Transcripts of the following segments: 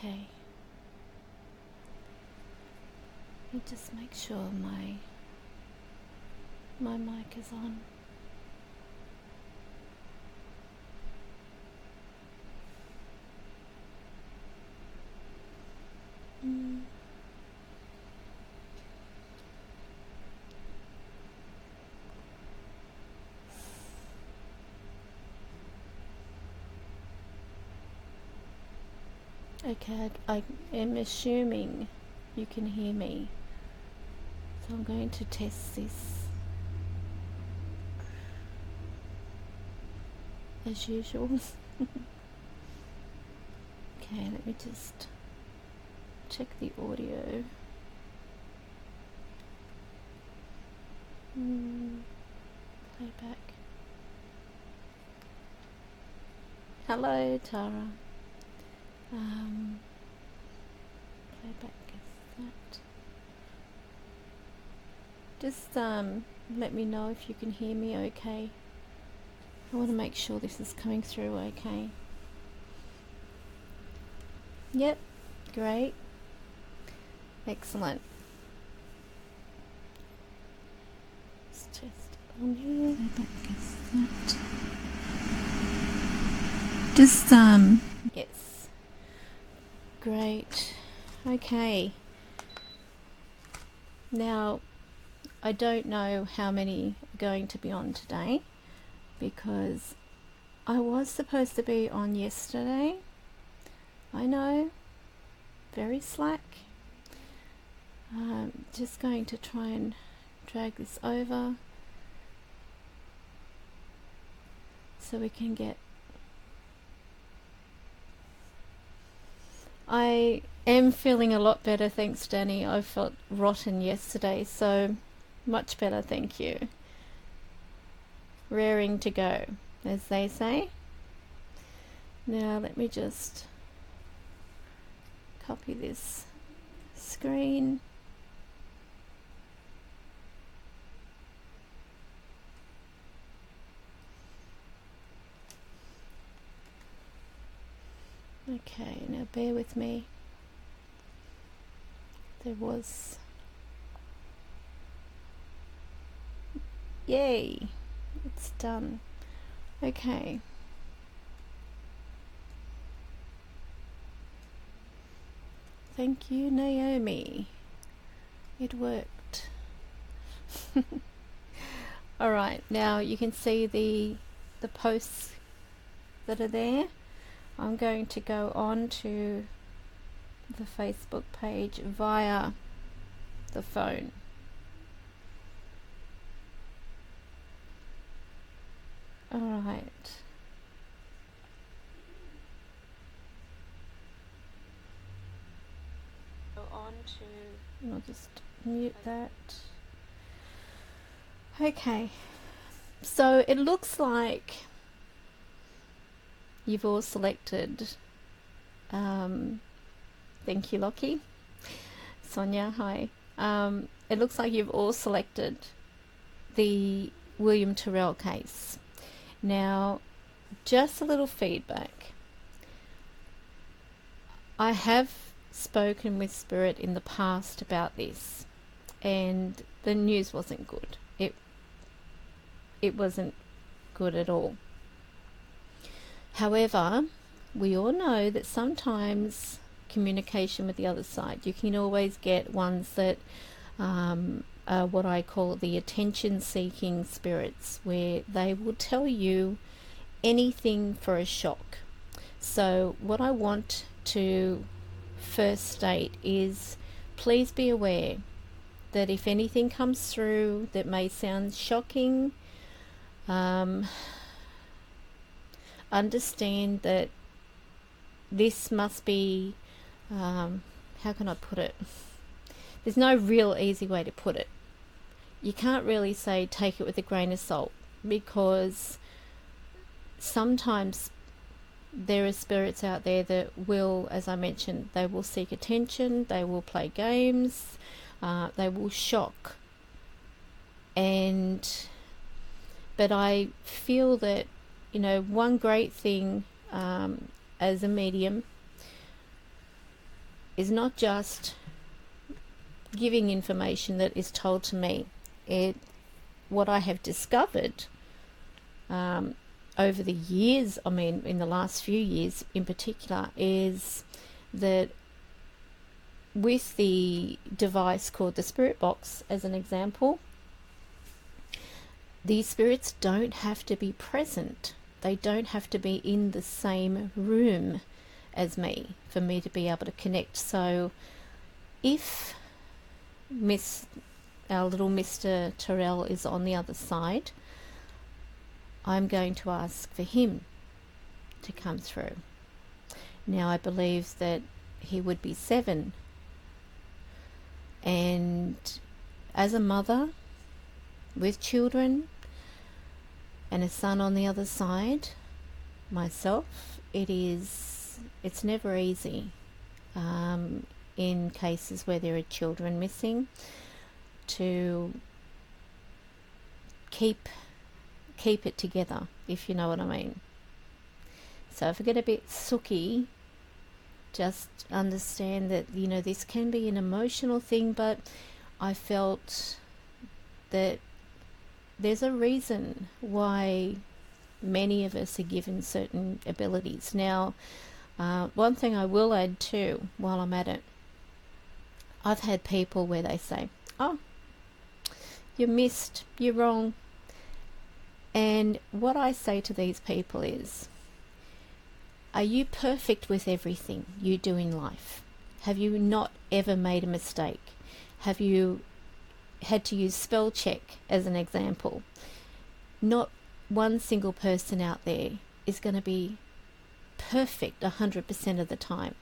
Okay. Let me just make sure my mic is on. Okay, I am assuming you can hear me, so I'm going to test this as usual. Okay, let me just check the audio. Playback. Hello, Tara. Playback is that. Just let me know if you can hear me okay. I want to make sure this is coming through okay. Yep, great. Excellent. Let's test it on here. Playback is that. Just yes. Great. Okay. Now, I don't know how many are going to be on today, because I was supposed to be on yesterday. I know, very slack. Just going to try and drag this over so we can get... I am feeling a lot better, thanks Danny. I felt rotten yesterday, so much better, thank you. Raring to go, as they say. Now let me just copy this screen. Okay, now bear with me. There was... Yay! It's done. Okay. Thank you, Naomi. It worked. Alright, now you can see the posts that are there. I'm going to go on to the Facebook page via the phone. Alright. Go on to... I'll just mute that. Okay. So it looks like you've all selected, thank you Lockie, Sonia, hi. It looks like you've all selected the William Tyrrell case. Now, just a little feedback. I have spoken with Spirit in the past about this, and the news wasn't good. It wasn't good at all. However, we all know that sometimes communication with the other side, you can always get ones that are what I call the attention-seeking spirits, where they will tell you anything for a shock. So what I want to first state is, please be aware that if anything comes through that may sound shocking, understand that this must be, how can I put it? There's no real easy way to put it. You can't really say take it with a grain of salt, because sometimes there are spirits out there that will, as I mentioned, they will seek attention, they will play games, they will shock. But I feel that, you know, one great thing as a medium, is not just giving information that is told to me. What I have discovered over the years, I mean in the last few years in particular, is that with the device called the Spirit Box as an example, these spirits don't have to be present. They don't have to be in the same room as me for me to be able to connect. So if our little Mr. Tyrrell is on the other side, I'm going to ask for him to come through. Now I believe that he would be 7, and as a mother with children and a son on the other side myself, it's never easy in cases where there are children missing to keep it together, if you know what I mean. So if I get a bit sooky, just understand that, you know, this can be an emotional thing, but I felt that there's a reason why many of us are given certain abilities. Now, one thing I will add too, while I'm at it, I've had people where they say, oh, you missed, you're wrong. And what I say to these people is, are you perfect with everything you do in life? Have you not ever made a mistake? Have you had to use spell check as an example? Not one single person out there is going to be perfect 100% of the time.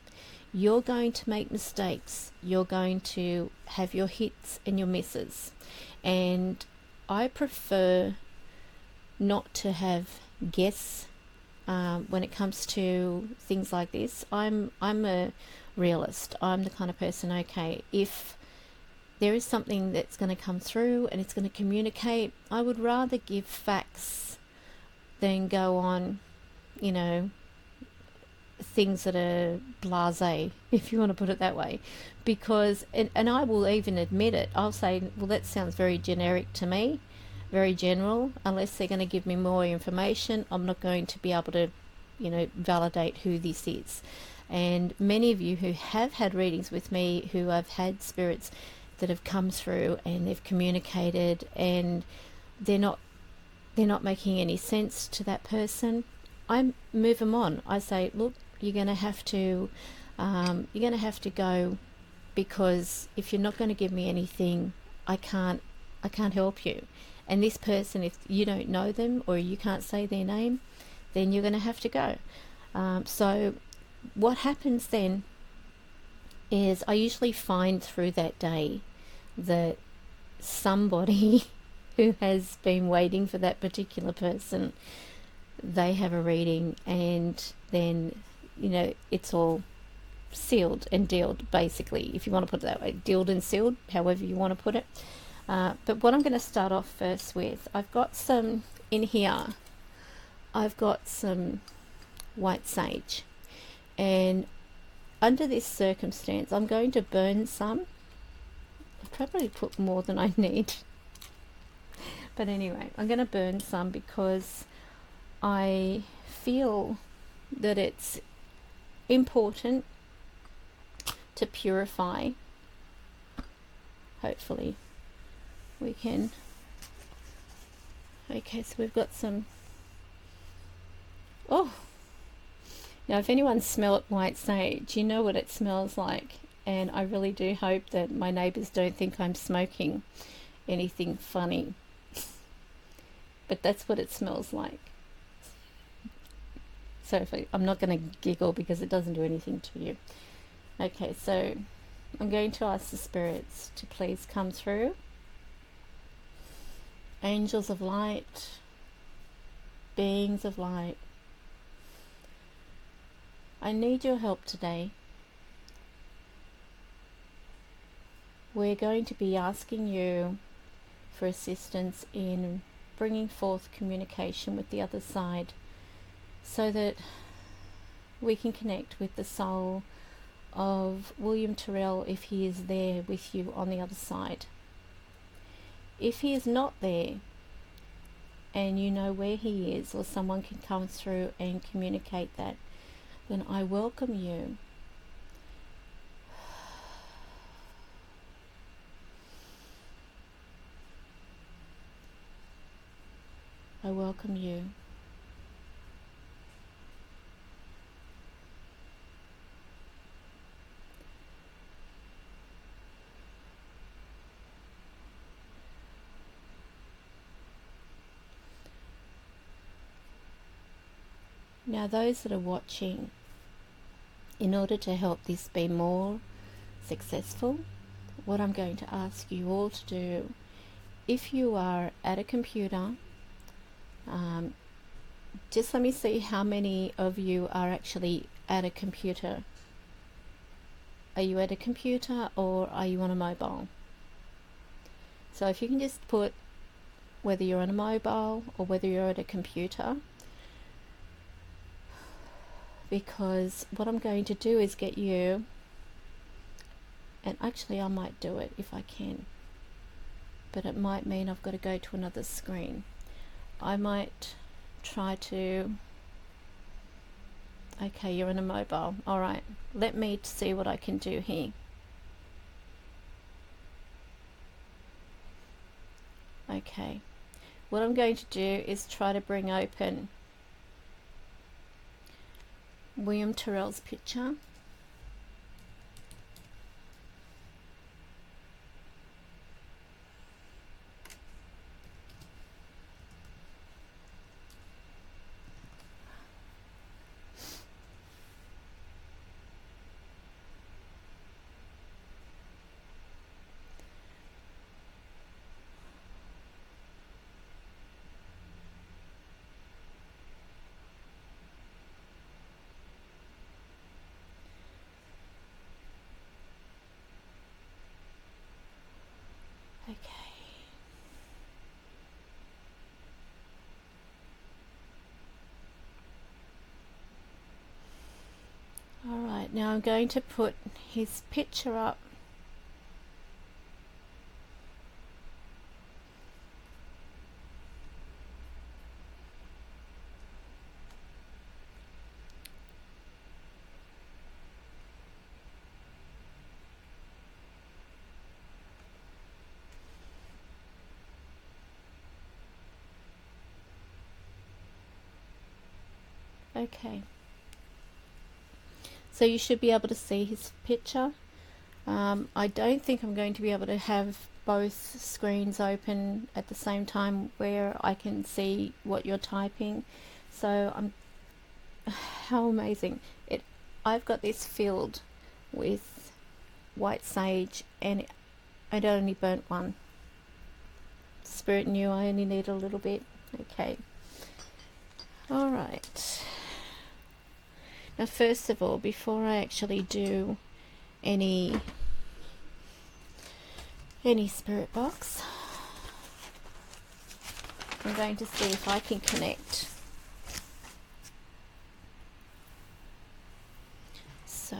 You're going to make mistakes. You're going to have your hits and your misses. And I prefer not to have guess when it comes to things like this. I'm a realist. I'm the kind of person, okay, if there is something that's going to come through and it's going to communicate, I would rather give facts than go on, you know, things that are blasé, if you want to put it that way. Because, and I will even admit it, I'll say, well, that sounds very generic to me, very general. Unless they're going to give me more information, I'm not going to be able to, you know, validate who this is. And many of you who have had readings with me, who have had spirits that have come through and they've communicated and they're not making any sense to that person, I move them on. I say, look, you're going to have to go, because if you're not going to give me anything, I can't help you. And this person, if you don't know them or you can't say their name, then you're going to have to go. So what happens then is I usually find through that day that somebody who has been waiting for that particular person, they have a reading, and then, you know, it's all sealed and dealed, basically, if you want to put it that way, dealed and sealed, however you want to put it. But what I'm going to start off first with, I've got some in here, I've got some white sage, and under this circumstance I'm going to burn some. I've probably put more than I need, but anyway, I'm going to burn some because I feel that it's important to purify. Hopefully we can. Okay, so we've got some. Oh, now if anyone smelled white sage, you know what it smells like. And I really do hope that my neighbours don't think I'm smoking anything funny. But that's what it smells like. So I'm not going to giggle because it doesn't do anything to you. Okay, so I'm going to ask the spirits to please come through. Angels of light, beings of light, I need your help today. We're going to be asking you for assistance in bringing forth communication with the other side, so that we can connect with the soul of William Tyrrell if he is there with you on the other side. If he is not there, and you know where he is, or someone can come through and communicate that, then I welcome you. I welcome you. Now those that are watching, in order to help this be more successful, what I'm going to ask you all to do, if you are at a computer, just let me see how many of you are actually at a computer. Are you at a computer or are you on a mobile? So if you can just put whether you're on a mobile or whether you're at a computer, because what I'm going to do is get you, and actually I might do it if I can, but it might mean I've got to go to another screen. I might try to, okay, you're in a mobile, alright, let me see what I can do here. Okay, what I'm going to do is try to bring open William Tyrrell's picture. Okay. Alright, now I'm going to put his picture up. Okay, so you should be able to see his picture. I don't think I'm going to be able to have both screens open at the same time where I can see what you're typing. So how amazing. I've got this filled with white sage and I'd only burnt one. Spirit knew I only need a little bit. Okay. Alright. Now first of all, before I actually do any spirit box, I'm going to see if I can connect. So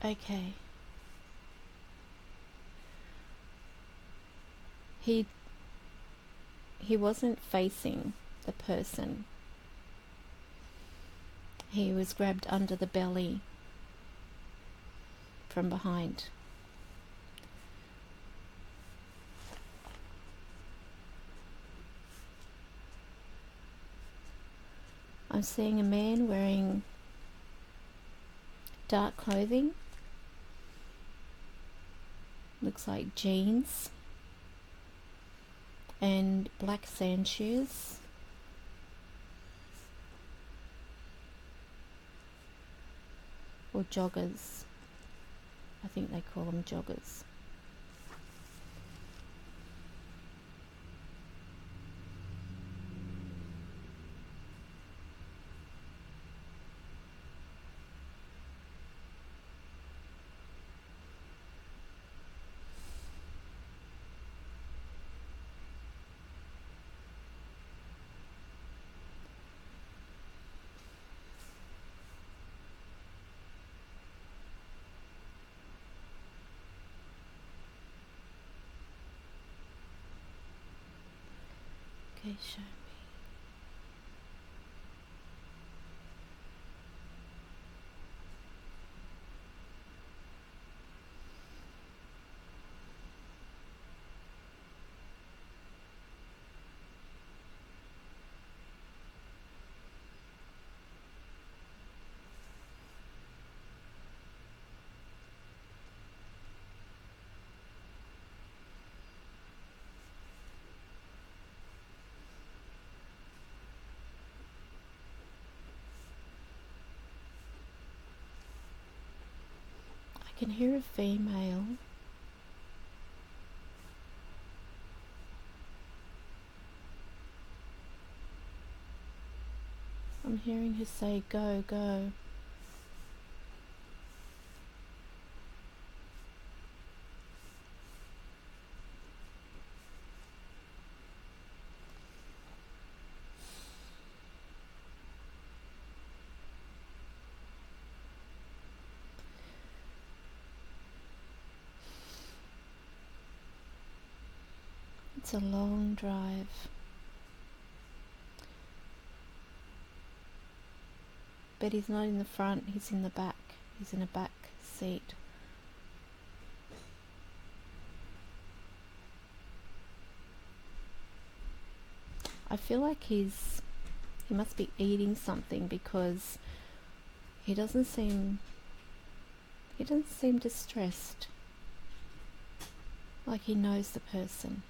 okay. He wasn't facing the person. He was grabbed under the belly from behind. I'm seeing a man wearing dark clothing. Looks like jeans and black sand shoes. Or joggers. I think they call them joggers. show me. I can hear a female. I'm hearing her say, go, go. It's a long drive. But he's not in the front, he's in the back. He's in a back seat. I feel like he must be eating something, because he doesn't seem distressed. Like he knows the person.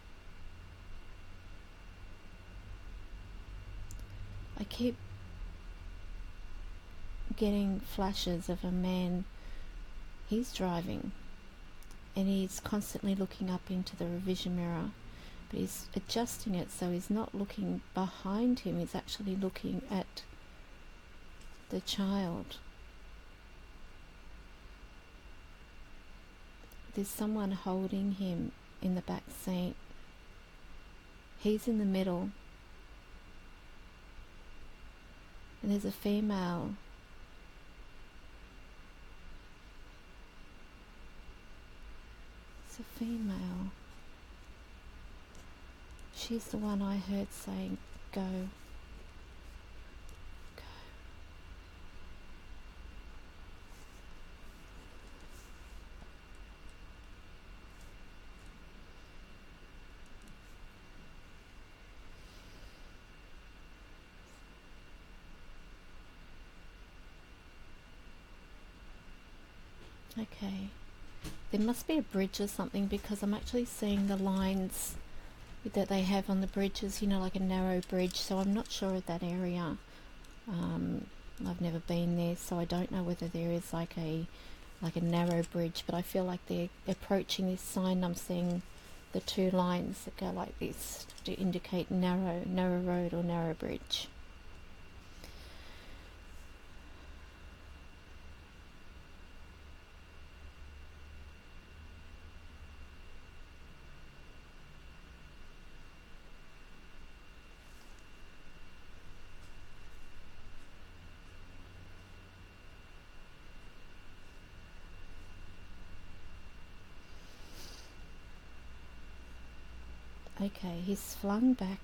I keep getting flashes of a man. He's driving and he's constantly looking up into the revision mirror, but he's adjusting it so he's not looking behind him, he's actually looking at the child. There's someone holding him in the back seat. He's in the middle, and there's a female. It's a female. She's the one I heard saying, go, go. Okay. There must be a bridge or something, because I'm actually seeing the lines that they have on the bridges, you know, like a narrow bridge, so I'm not sure of that area. I've never been there, so I don't know whether there is like a narrow bridge, but I feel like they're approaching this sign. I'm seeing the two lines that go like this to indicate narrow road or narrow bridge. Okay, he's flung back.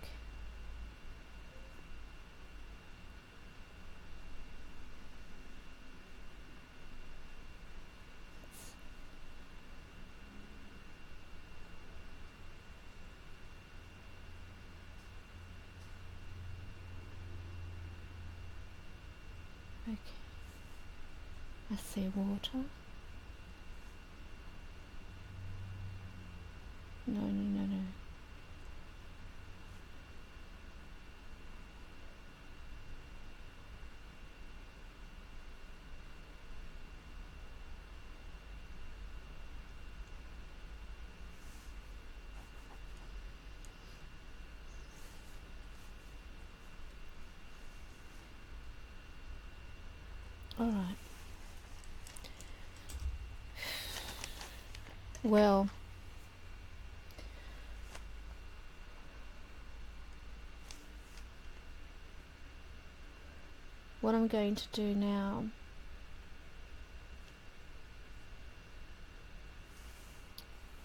Okay, I see water. No. All right. Well, what I'm going to do now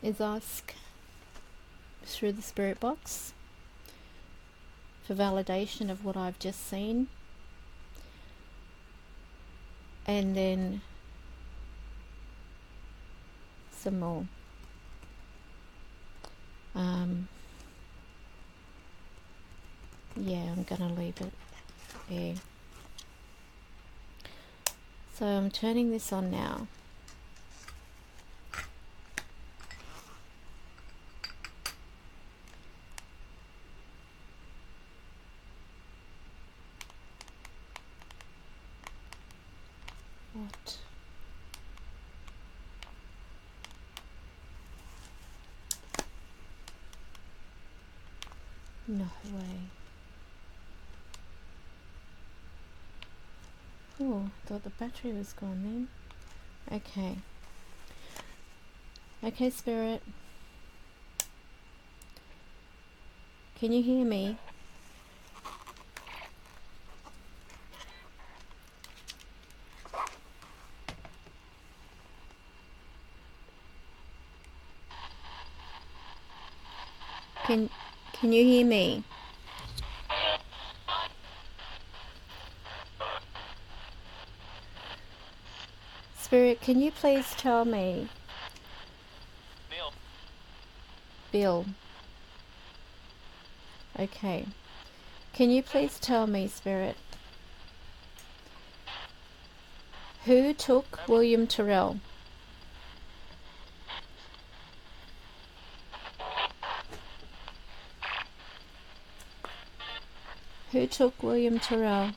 is ask through the spirit box for validation of what I've just seen, and then some more. Yeah, I'm gonna leave it there. So I'm turning this on now. What? No way. Oh, I thought the battery was gone then. Okay. Okay, Spirit. Can you hear me? Can you hear me? Spirit, can you please tell me? Bill. Okay. Can you please tell me, Spirit, who took William Tyrrell? Who took William Tyrrell?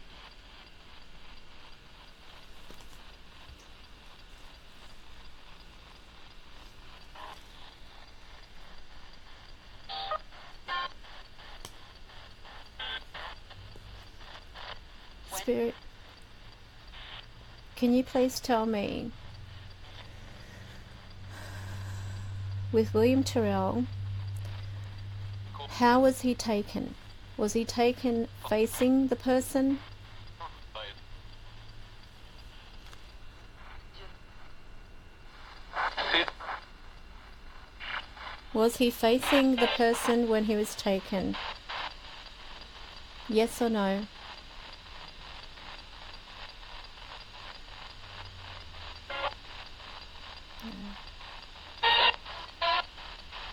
Spirit, can you please tell me, with William Tyrrell, how was he taken? Was he taken facing the person? Was he facing the person when he was taken? Yes or no?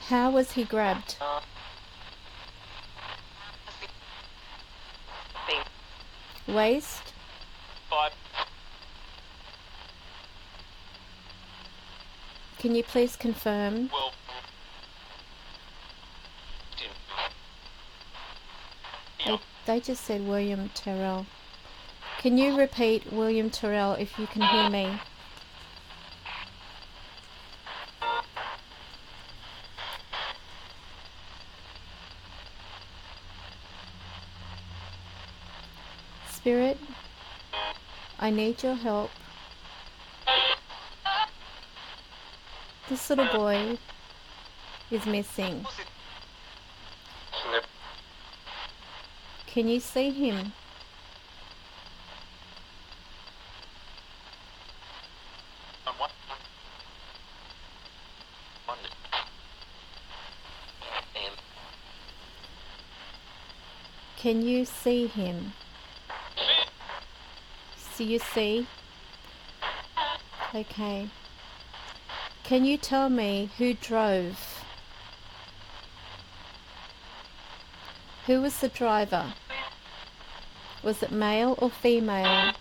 How was he grabbed? Waist? Can you please confirm? They just said William Tyrrell. Can you repeat William Tyrrell if you can hear me? Spirit, I need your help. This little boy is missing. Can you see him? Can you see him? So you see? Okay. Can you tell me who drove? Who was the driver? Was it male or female?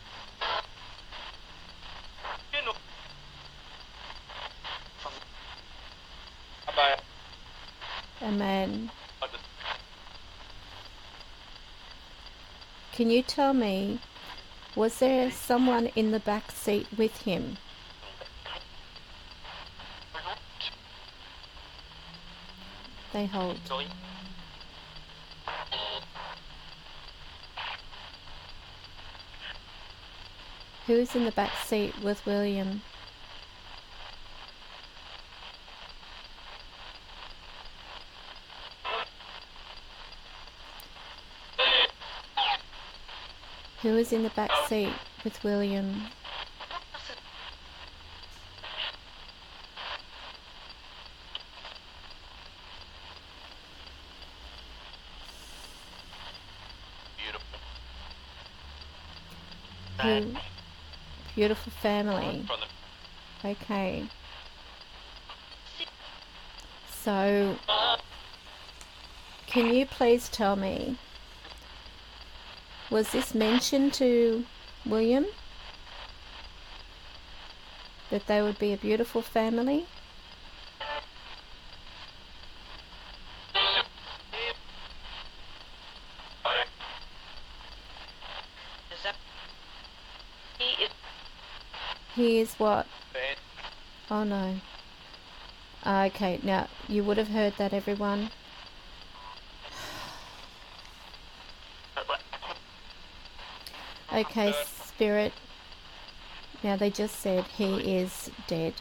A man. Can you tell me, was there someone in the back seat with him? They hold. Who is in the back seat with William? Who is in the back seat with William? Who? Beautiful family. Okay. So, can you please tell me, was this mentioned to William? That they would be a beautiful family? He is what? Oh no. Okay, now you would have heard that, everyone. Okay, Spirit. Now they just said he is dead.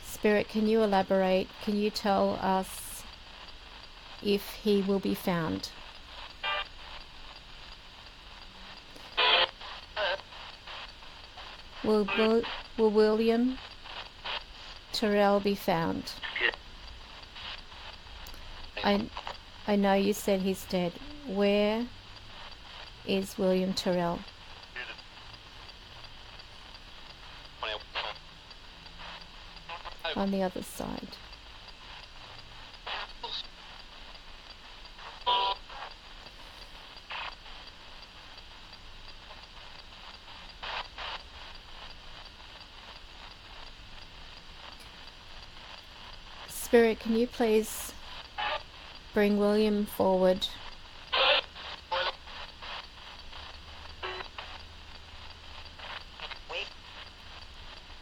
Spirit, can you elaborate? Can you tell us if he will be found? Will William Tyrrell be found? I know you said he's dead. Where is William Tyrrell? On the other side. Spirit, can you please bring William forward?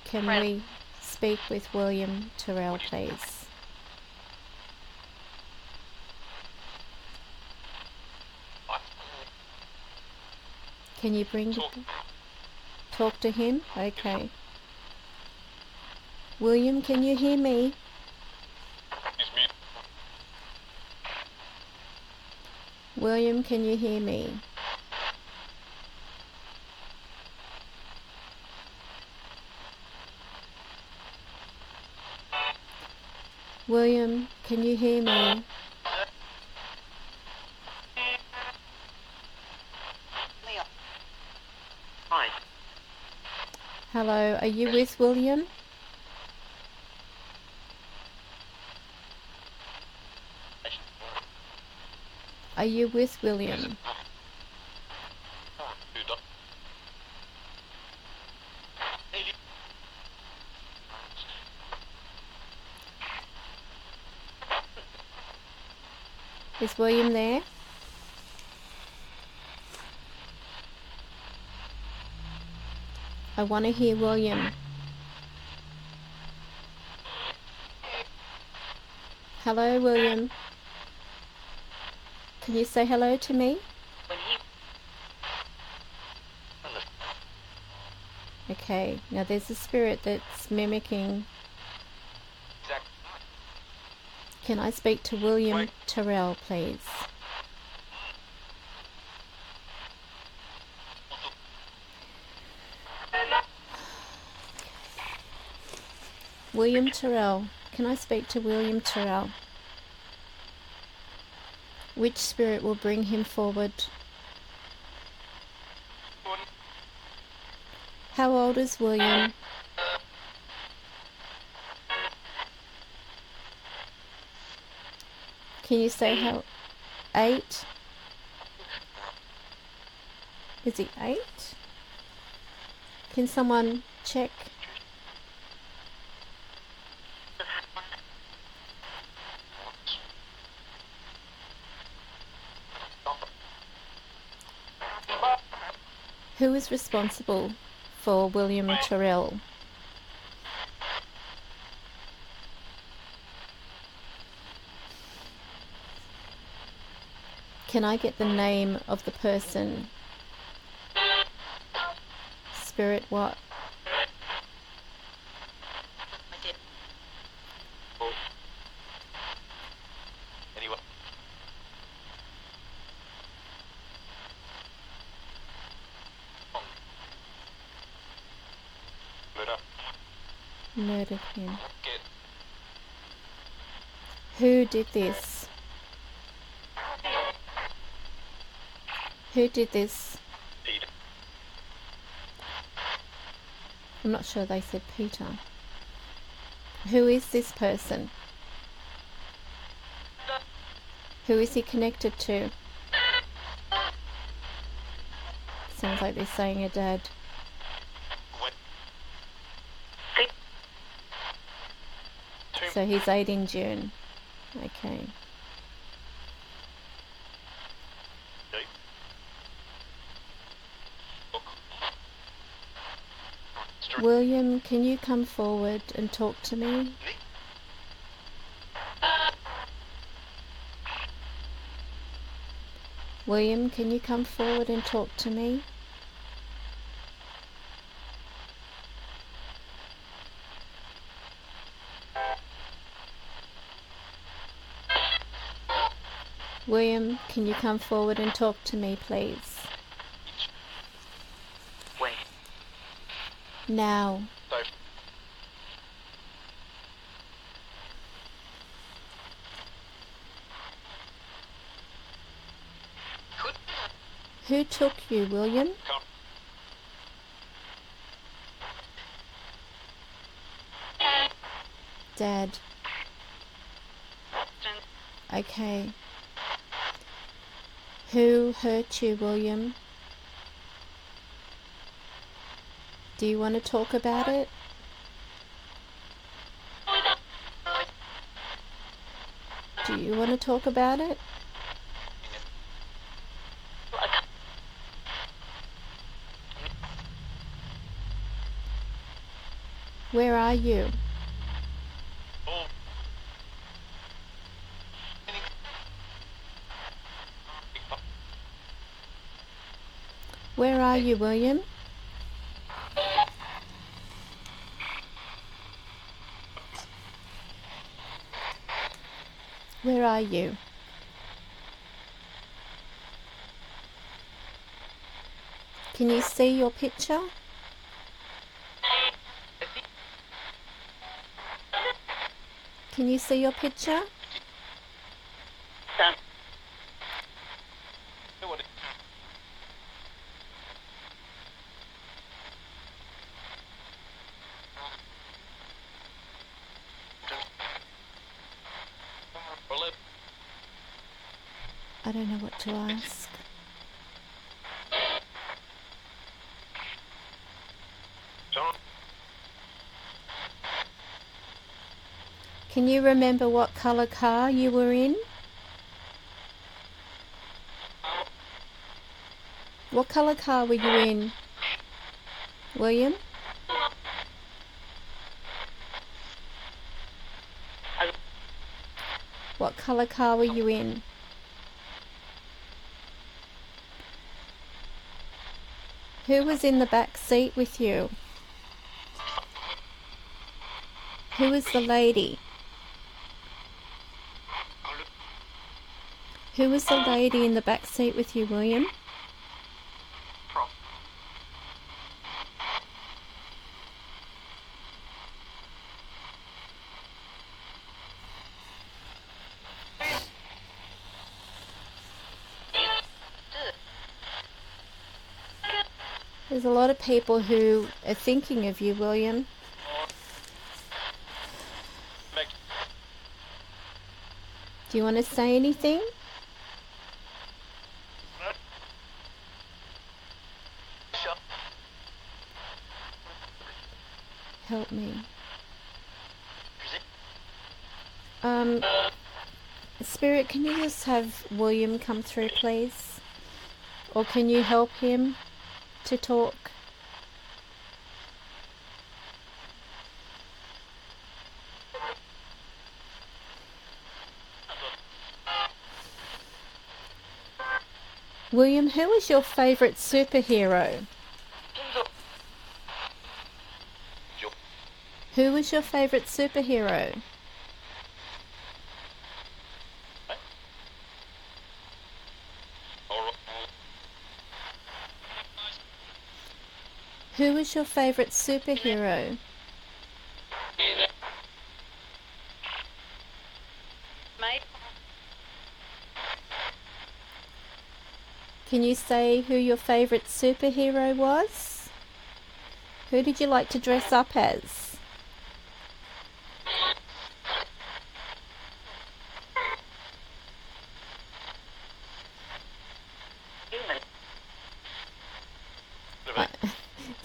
Can we speak with William Tyrrell, please? Can you talk to him? Okay. William, can you hear me? William, can you hear me? William, can you hear me? Hello, are you with William? Are you with William? Is William there? I want to hear William. Hello, William. Can you say hello to me? Okay, now there's a spirit that's mimicking. Can I speak to William Tyrrell, please? William Tyrrell. Can I speak to William Tyrrell? Which spirit will bring him forward? How old is William? Can you say how? 8? Is he 8? Can someone check? Who is responsible for William Tyrrell? Can I get the name of the person? Spirit what? Murdered him. Who did this? Who did this? Peter. I'm not sure they said Peter. Who is this person? Who is he connected to? Sounds like they're saying a dad. So he's 8 in June. Okay. William, can you come forward and talk to me? William, can you come forward and talk to me? William, can you come forward and talk to me, please? When? Now. Who took you, William? Dad. Okay. Who hurt you, William? Do you want to talk about it? Do you want to talk about it? Where are you? Where are you, William? Where are you? Can you see your picture? Can you see your picture? I don't know what to ask. Can you remember what colour car you were in? What colour car were you in, William? What colour car were you in? Who was in the back seat with you? Who was the lady? Who was the lady in the back seat with you, William? There's a lot of people who are thinking of you, William. Do you want to say anything? Help me. Spirit, can you just have William come through, please? Or can you help him to talk? William, who is your favourite superhero? Who is your favourite superhero? Who is your favourite superhero? Can you say who your favourite superhero was? Who did you like to dress up as?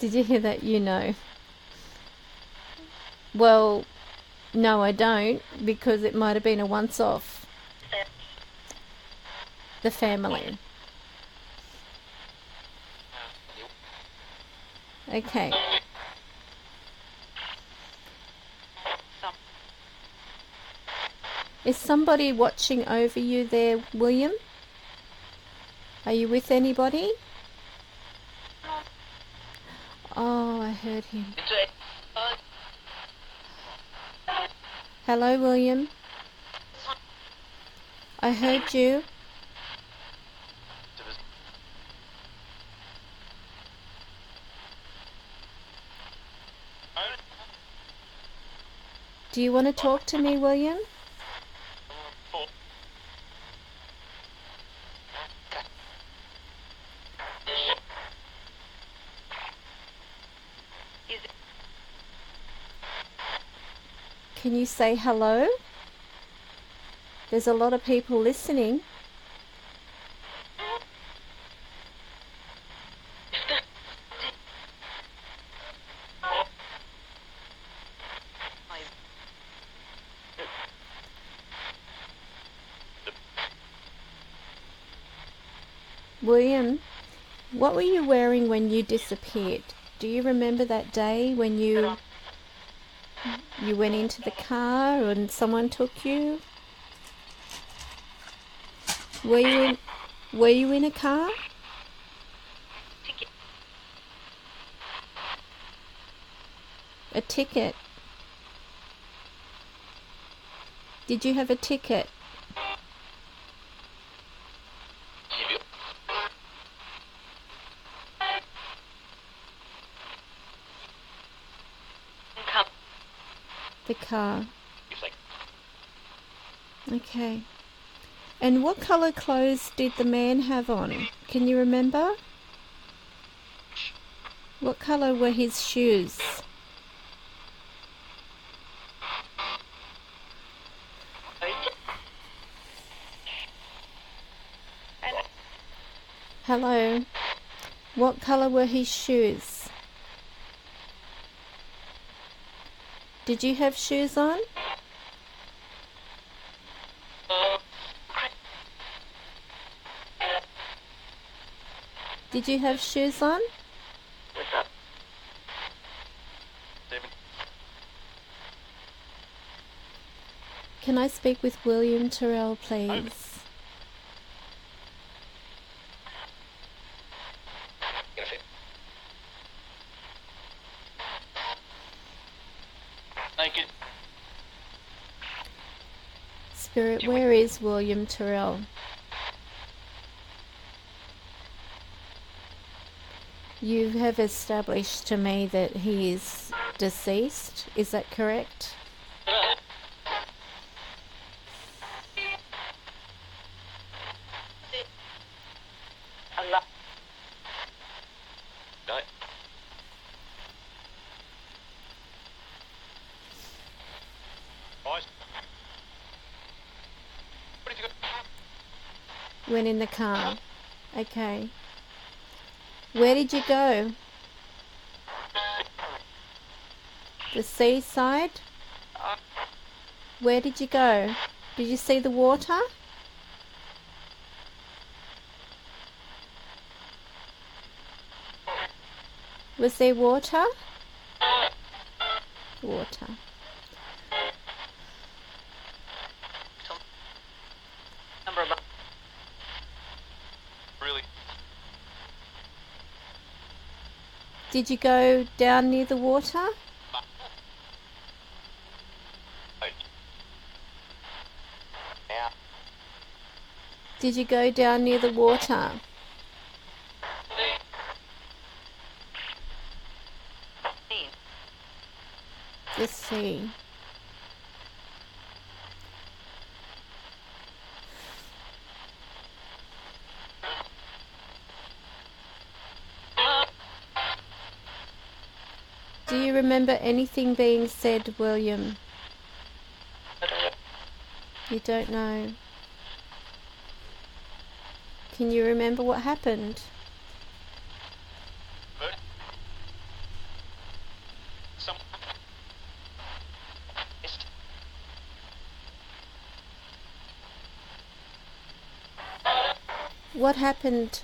Did you hear that? You know. Well, no, I don't, because it might have been a once-off. The family. Okay. Is somebody watching over you there, William? Are you with anybody? Oh, I heard him. Hello, William. I heard you. Do you want to talk to me, William? Can you say hello? There's a lot of people listening. William, what were you wearing when you disappeared? Do you remember that day when you went into the car and someone took you? Were you in a car? A ticket. Did you have a ticket? The car. Okay. And what colour clothes did the man have on? Can you remember? What colour were his shoes? Hello. What colour were his shoes? Did you have shoes on? Did you have shoes on? Can I speak with William Tyrrell, please? Thank you. Spirit, where is William Tyrrell? You have established to me that he is deceased. Is that correct? Went in the car. Okay. Where did you go? The seaside? Where did you go? Did you see the water? Was there water? Water. Really? Did you go down near the water? Did you go down near the water? The sea. Do you remember anything being said, William? I don't know. You don't know. Can you remember what happened? But some What happened?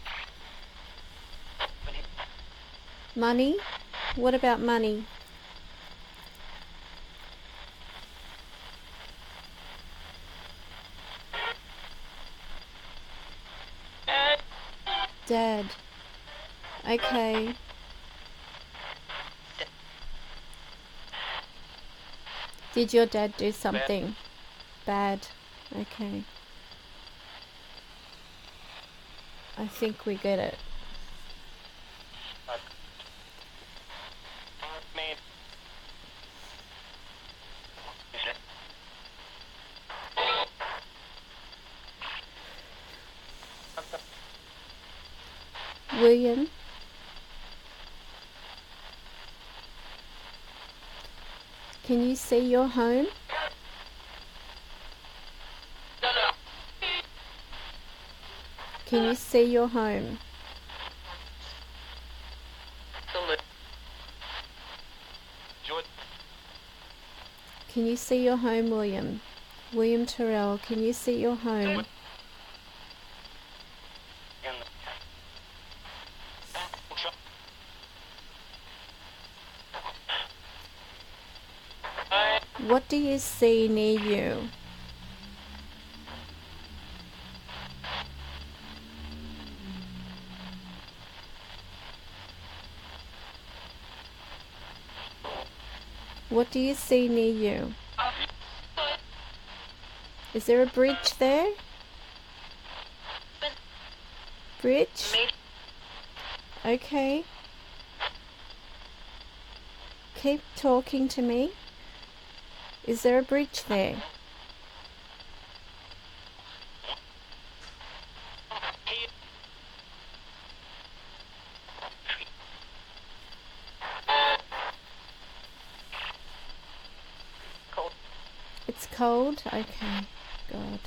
Money? What about money? Dad. Okay. Did your dad do something bad? Okay. I think we get it. man. William? Can you see your home? Can you see your home? Can you see your home, William? William Tyrrell, can you see your home? What do you see near you? What do you see near you? Is there a bridge there? Bridge? Okay. Keep talking to me. Is there a bridge there? It's cold? Okay. God.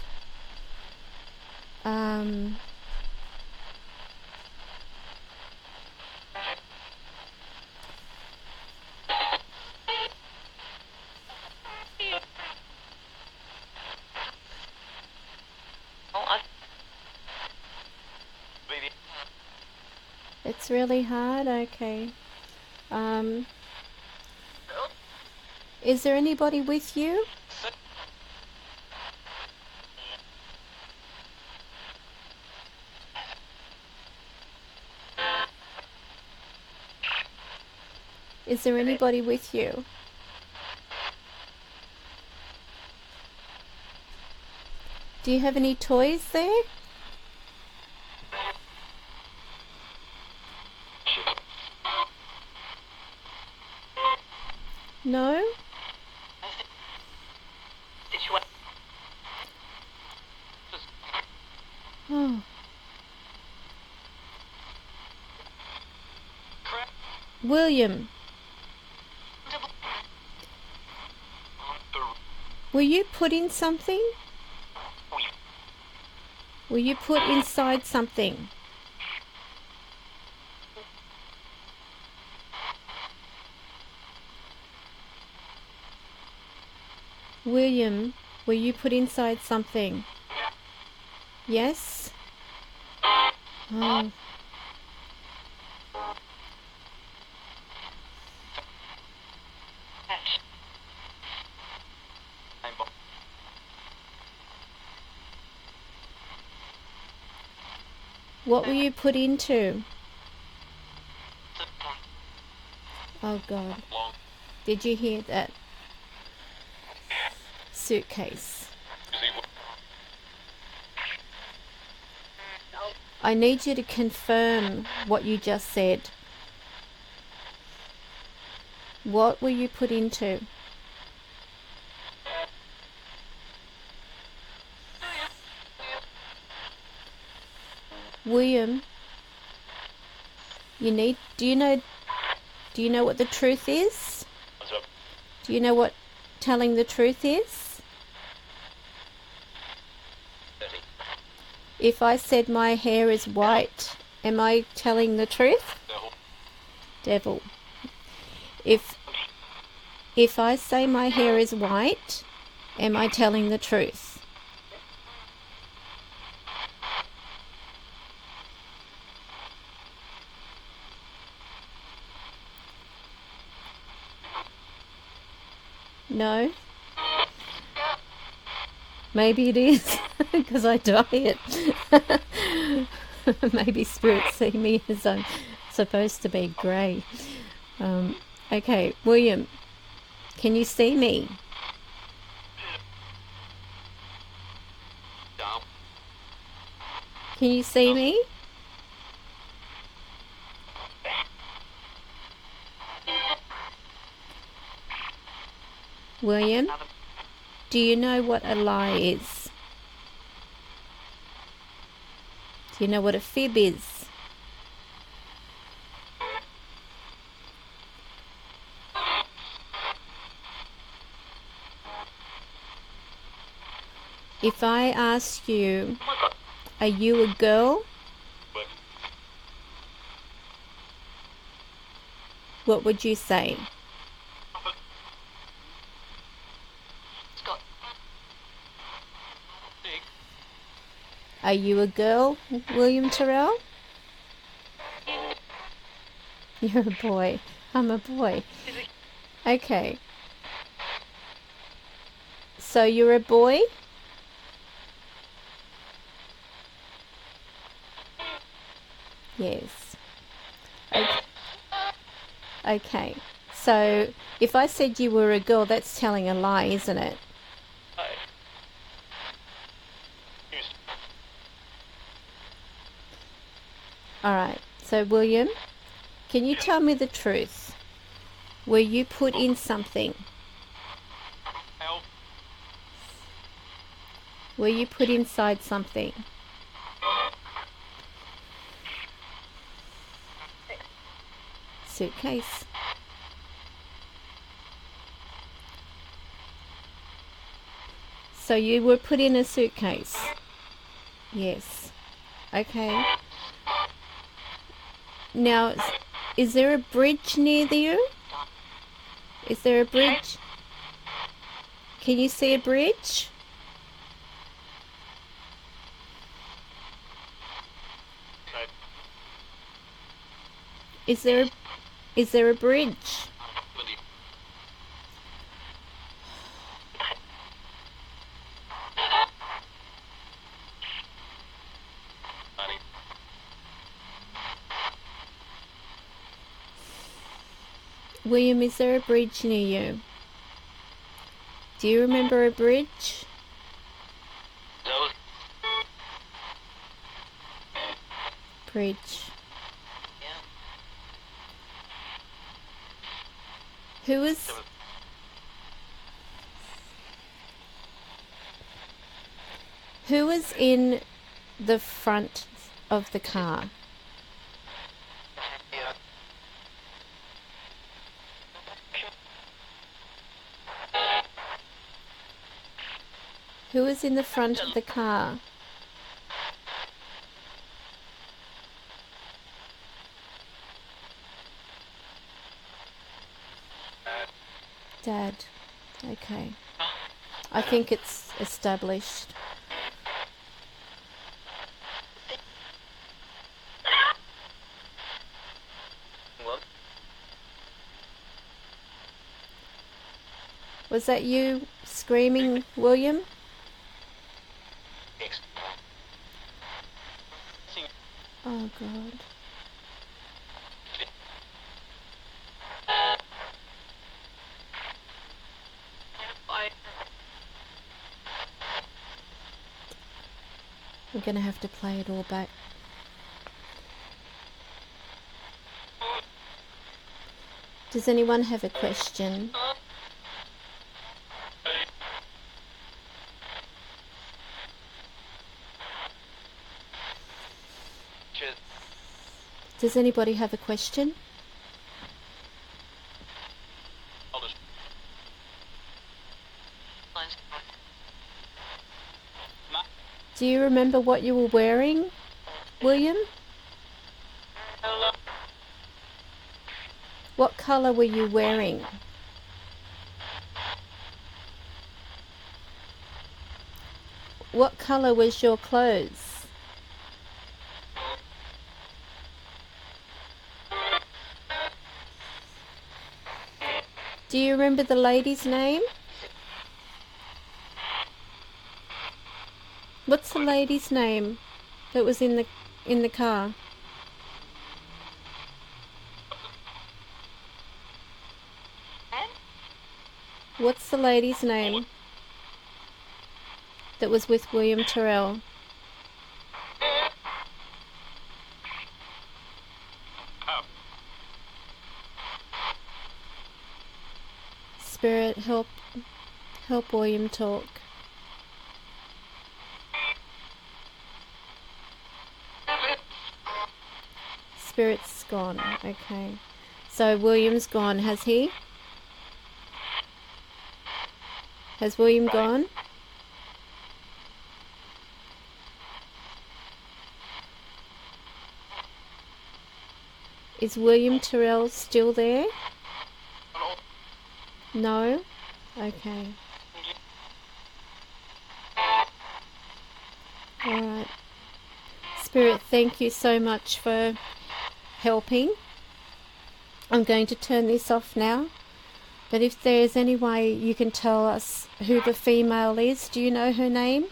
It's really hard? Okay. Is there anybody with you? Is there anybody with you? Do you have any toys there? No? Oh. William, were you put in something? Were you put inside something? William, were you put inside something? Yes? Oh. What were you put into? Oh God. Did you hear that? Suitcase. I need you to confirm what you just said. What were you put into? William, do you know Do you know what the truth is? Do you know what telling the truth is? If I said my hair is white, am I telling the truth? Devil. If I say my hair is white, am I telling the truth? No? Maybe it is, because I dye it. Maybe spirits see me as I'm supposed to be grey. Okay, William, can you see me? Can you see me? William, do you know what a lie is? Do you know what a fib is? If I ask you, are you a girl? What would you say? Are you a girl, William Tyrrell? You're a boy. I'm a boy. Okay. So you're a boy? Yes. Okay. So if I said you were a girl, that's telling a lie, isn't it? Alright. So William, can you tell me the truth? Were you put in something? Were you put inside something? Suitcase. So you were put in a suitcase? Yes. Okay. Now, is there a bridge near you? Is there a bridge? Can you see a bridge? Is there a bridge? William, is there a bridge near you? Do you remember a bridge? Bridge. Who was in the front of the car? Who was in the front of the car? Dad. Okay. I think it's established. Was that you screaming, William? Oh God. We're going to have to play it all back. Does anyone have a question? Does anybody have a question? Do you remember what you were wearing, William? Hello. What colour were you wearing? What colour was your clothes? Do you remember the lady's name? What's the lady's name that was in the car? What's the lady's name that was with William Tyrrell? Spirit, help William talk. Spirit's gone. Okay. So William's gone, has he? Has William gone? Is William Tyrrell still there? No? Okay. Alright. Spirit, thank you so much for helping. I'm going to turn this off now. But if there's any way you can tell us who the female is, do you know her name?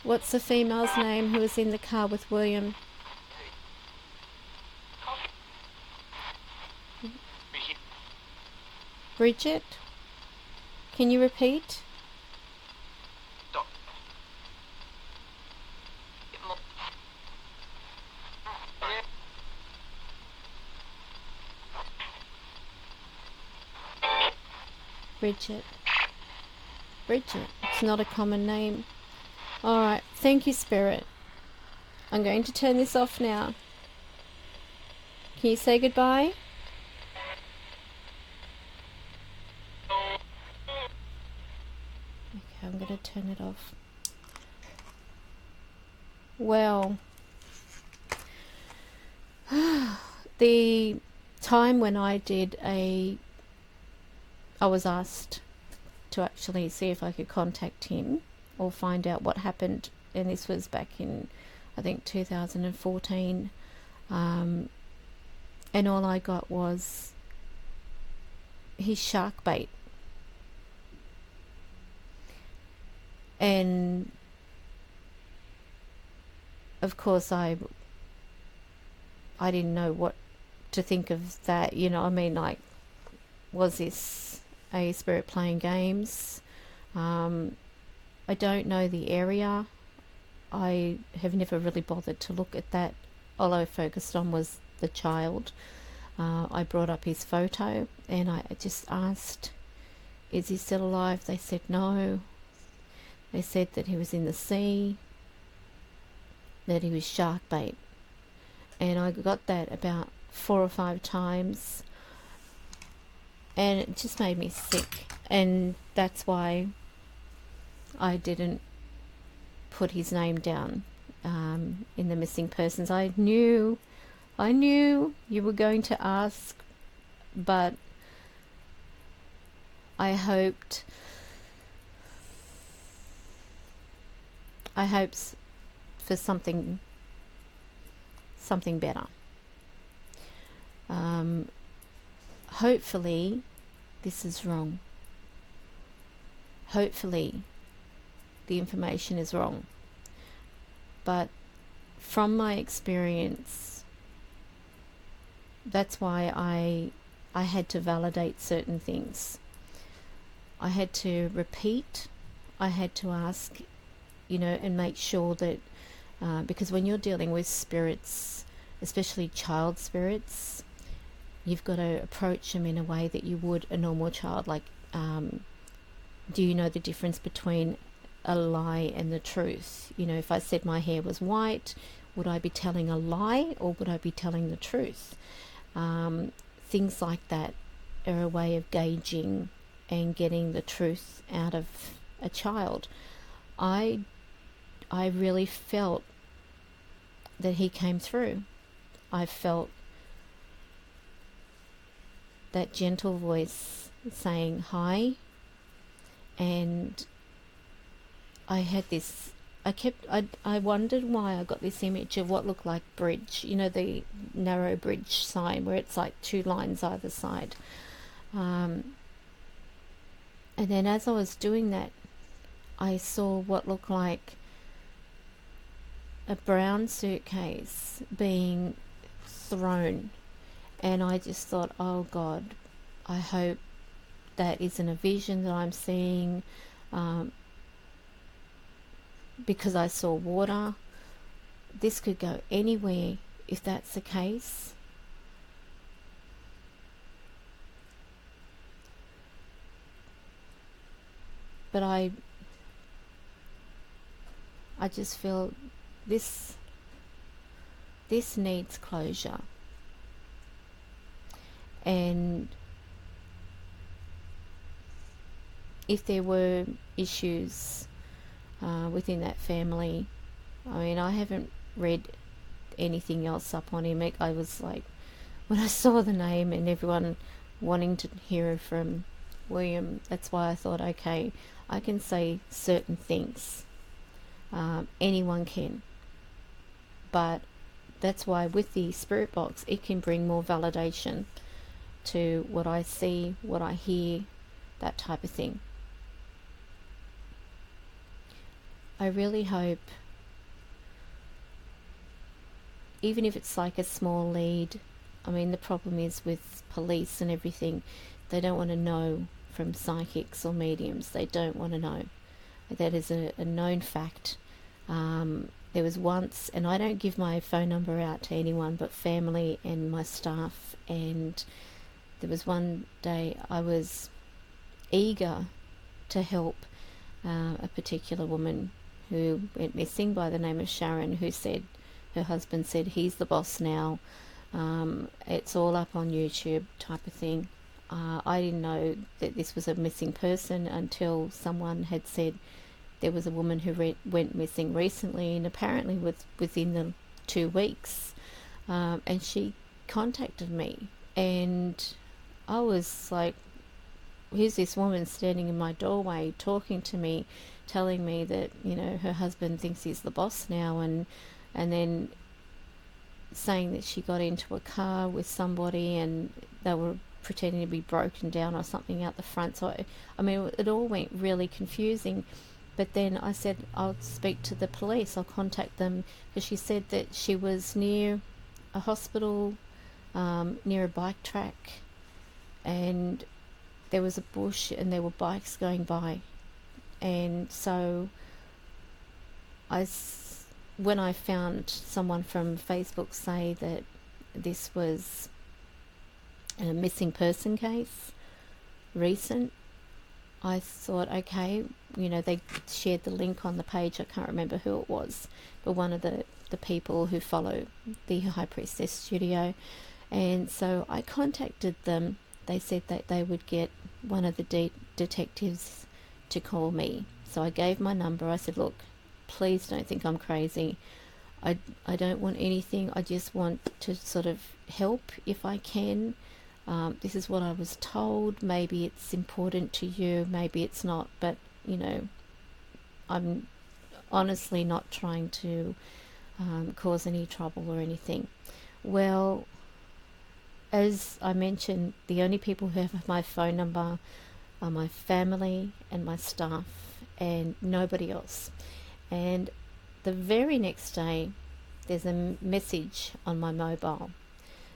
What's the female's name who was in the car with William? Bridget? Can you repeat? Bridget. Bridget. It's not a common name. Alright, thank you, Spirit. I'm going to turn this off now. Can you say goodbye? Okay, I'm going to turn it off. Well, the time when I was asked to actually see if I could contact him or find out what happened, and this was back in, I think, 2014, and all I got was his shark bait. And of course I didn't know what to think of that, you know. I mean, like, was this a spirit playing games? I don't know the area. I have never really bothered to look at that. All I focused on was the child. I brought up his photo and I just asked, is he still alive? They said no. They said that he was in the sea, that he was shark bait. And I got that about 4 or 5 times, and it just made me sick. And that's why I didn't put his name down in the missing persons. I knew you were going to ask, but I hoped for something better. Hopefully this is wrong. Hopefully the information is wrong. But from my experience, that's why I had to validate certain things. I had to repeat. I had to ask, you know, and make sure that because when you're dealing with spirits, especially child spirits, you've got to approach them in a way that you would a normal child. Like, do you know the difference between a lie and the truth? You know, if I said my hair was white, would I be telling a lie or would I be telling the truth? Things like that are a way of gauging and getting the truth out of a child. I really felt that he came through. I felt that gentle voice saying hi, and I had this, I wondered why I got this image of what looked like bridge, you know, the narrow bridge sign where it's like two lines either side. And then as I was doing that, I saw what looked like a brown suitcase being thrown, and I just thought, oh God, I hope that isn't a vision that I'm seeing, because I saw water. This could go anywhere if that's the case. But I just feel this needs closure. And if there were issues within that family, I mean, I haven't read anything else up on him. I was like, when I saw the name and everyone wanting to hear from William, that's why I thought, okay, I can say certain things. Anyone can. But that's why with the spirit box, it can bring more validation to what I see, what I hear, that type of thing. I really hope, even if it's like a small lead, I mean, the problem is with police and everything, they don't want to know from psychics or mediums. They don't want to know. That is a known fact. There was once, and I don't give my phone number out to anyone but family and my staff, and there was one day I was eager to help a particular woman who went missing by the name of Sharon, who said, her husband said, he's the boss now, it's all up on YouTube type of thing. I didn't know that this was a missing person until someone had said there was a woman who went missing recently, and apparently within the 2 weeks, and she contacted me, and I was like, here's this woman standing in my doorway talking to me, telling me that, you know, her husband thinks he's the boss now, and then saying that she got into a car with somebody and they were pretending to be broken down or something out the front. So I mean, it all went really confusing. But then I said, I'll speak to the police, I'll contact them, because she said that she was near a hospital, near a bike track, and there was a bush and there were bikes going by. And so when I found someone from Facebook say that this was a missing person case, recent, I thought, okay, you know, they shared the link on the page. I can't remember who it was, but one of the people who follow the High Priestess Studio. And so I contacted them. They said that they would get one of the detectives to call me. So I gave my number. I said, look, please don't think I'm crazy. I don't want anything. I just want to sort of help if I can. This is what I was told. Maybe it's important to you, maybe it's not, but you know, I'm honestly not trying to cause any trouble or anything. Well, as I mentioned, the only people who have my phone number are my family and my staff, and nobody else. And the very next day, there's a message on my mobile.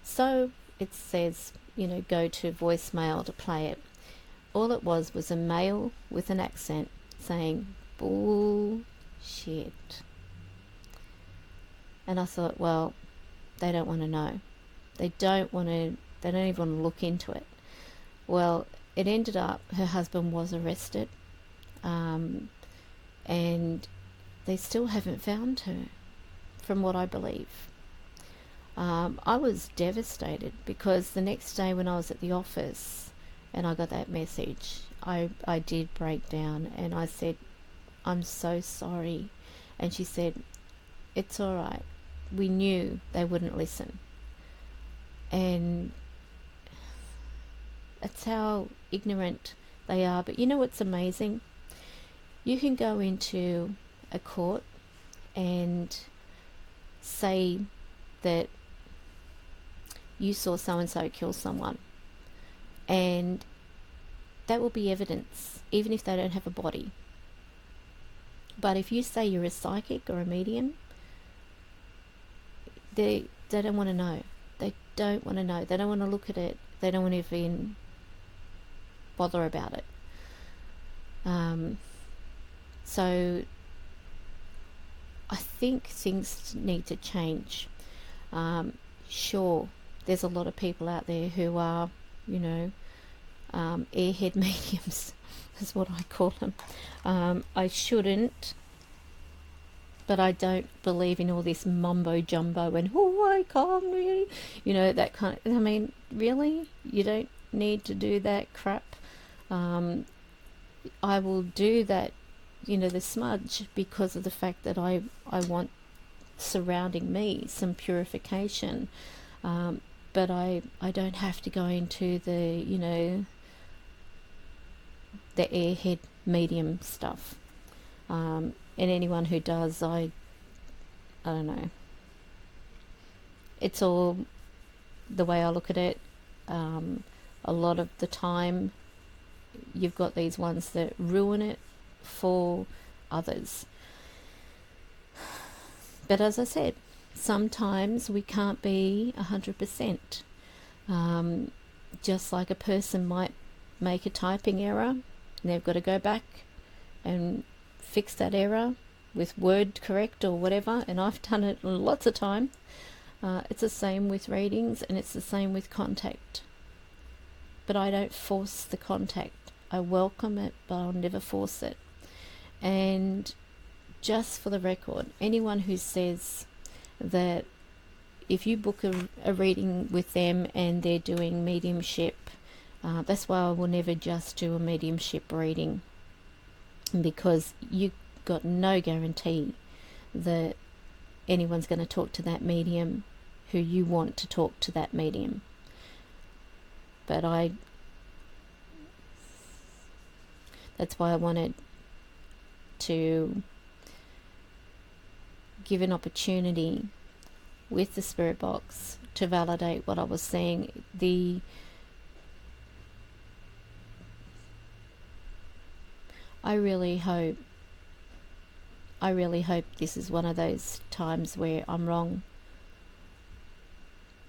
So it says, you know, go to voicemail to play it. All it was a male with an accent saying, bullshit. And I thought, well, they don't want to know. They don't even want to look into it. Well, it ended up, her husband was arrested, and they still haven't found her, from what I believe. I was devastated because the next day when I was at the office and I got that message, I did break down, and I said, I'm so sorry. And she said, it's all right. We knew they wouldn't listen. And that's how ignorant they are. But you know what's amazing? You can go into a court and say that you saw so-and-so kill someone, and that will be evidence, even if they don't have a body. But if you say you're a psychic or a medium, they don't want to know. They don't want to know. They don't want to look at it. They don't want to even bother about it. So I think things need to change. Sure, there's a lot of people out there who are, airhead mediums is what I call them. I shouldn't, but I don't believe in all this mumbo jumbo and I can't really, that kind of, really? You don't need to do that crap. I will do that, the smudge, because of the fact that I want surrounding me some purification. But I don't have to go into the airhead medium stuff. And anyone who does, I don't know. It's all the way I look at it. A lot of the time, you've got these ones that ruin it for others. But as I said, sometimes we can't be 100%. Just like a person might make a typing error, and they've got to go back and fix that error with word correct or whatever, and I've done it lots of time. It's the same with readings, and it's the same with contact. But I don't force the contact. I welcome it, but I'll never force it. And just for the record, anyone who says that if you book a reading with them and they're doing mediumship, that's why I will never just do a mediumship reading, because you got no guarantee that anyone's going to talk to that medium who you want to talk to that medium. But that's why I wanted to give an opportunity with the spirit box to validate what I was saying. I really hope this is one of those times where I'm wrong,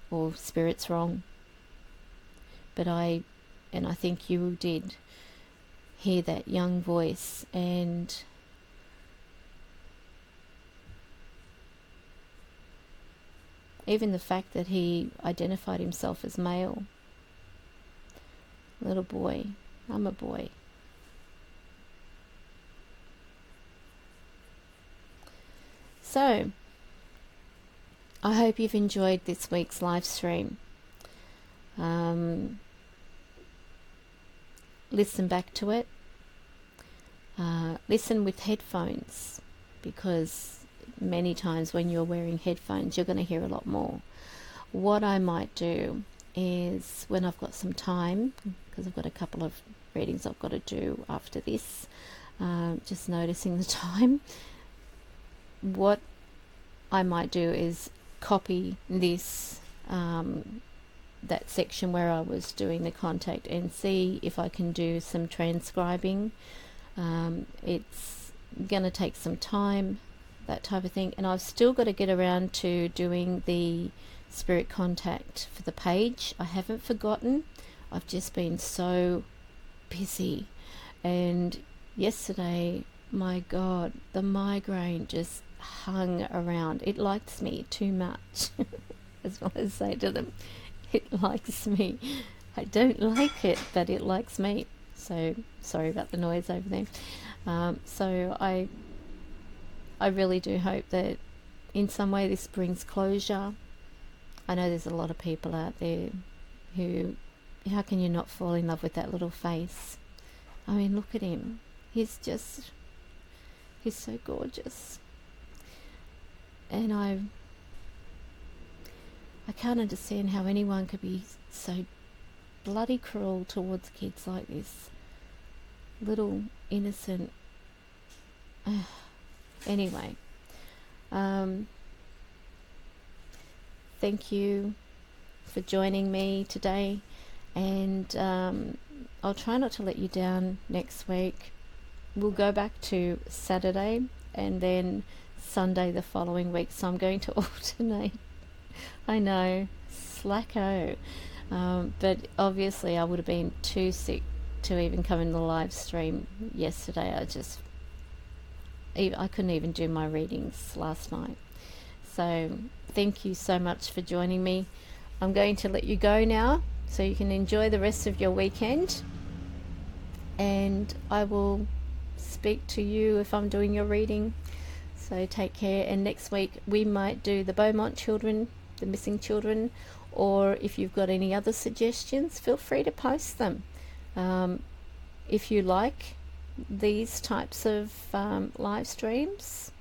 or spirit's wrong. But I think you did hear that young voice, and even the fact that he identified himself as male. Little boy, I'm a boy. So, I hope you've enjoyed this week's live stream. Listen back to it. Listen with headphones, because many times when you're wearing headphones, you're going to hear a lot more. What I might do is, when I've got some time, because I've got a couple of readings I've got to do after this, just noticing the time, what I might do is copy this, that section where I was doing the contact, and see if I can do some transcribing. It's going to take some time, that type of thing, and I've still got to get around to doing the spirit contact for the page. I haven't forgotten. I've just been so busy, and yesterday, my God, the migraine just hung around. It likes me too much. That's what I say to them. It likes me. I don't like it, but it likes me. So sorry about the noise over there. So I really do hope that in some way this brings closure. I know there's a lot of people out there who, how can you not fall in love with that little face? I mean, look at him. He's just He's so gorgeous. And I can't understand how anyone could be so bloody cruel towards kids like this. Little innocent. Anyway, thank you for joining me today, and I'll try not to let you down next week. We'll go back to Saturday and then Sunday the following week, so I'm going to alternate. I know, slacko. But obviously I would have been too sick to even come in the live stream yesterday. I couldn't even do my readings last night. So thank you so much for joining me. I'm going to let you go now so you can enjoy the rest of your weekend, and I will speak to you if I'm doing your reading. So take care, and next week we might do the Beaumont children, the missing children, or if you've got any other suggestions, feel free to post them. If you like these types of live streams,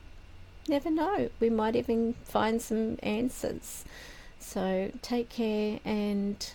never know, we might even find some answers. So take care, and